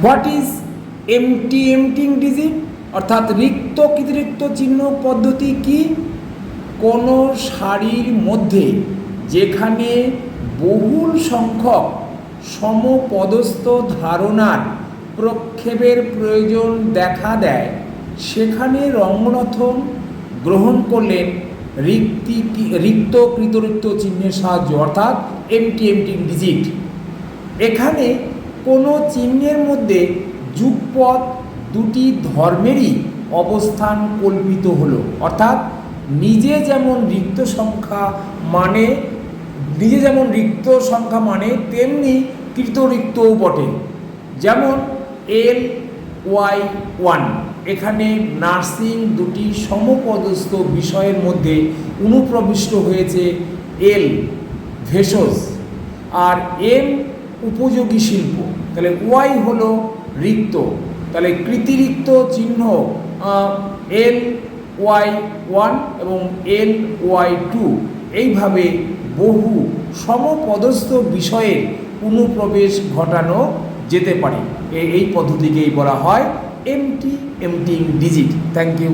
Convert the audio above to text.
What is emptying digit অর্থাৎ রিক্ত চিহ্ন পদ্ধতি কি? কোনো সারির মধ্যে যেখানে বহুল সংখ্যক সমপদস্থ ধারণার প্রক্ষেপের প্রয়োজন দেখা দেয় সেখানে রঙ্গনাথন গ্রহণ করলেন রিক্ত চিহ্নের সাহায্য অর্থাৎ এমটিং ডিজিট। এখানে কোনো চিহ্নের মধ্যে যুগপৎ দুটি ধর্মেরই অবস্থান কল্পিত হলো, অর্থাৎ নিজে যেমন রিক্ত সংখ্যা মানে তেমনি কৃতরিক্তও বটে। যেমন LY1 এখানে নার্সিং দুটি সমপদস্থ বিষয়ের মধ্যে অনুপ্রবিষ্ট হয়েছে এল ভেষজ আর এম উপযোগী শিল্প, তাহলে ওয়াই হলো রিক্ত, তাহলে কৃতিরিক্ত চিহ্ন LY1 এবং LY2 এইভাবে বহু সমপদস্থ বিষয়ের অনুপ্রবেশ ঘটানো যেতে পারে। এই পদ্ধতিকেই বলা হয় এমটিং ডিজিট। Thank you.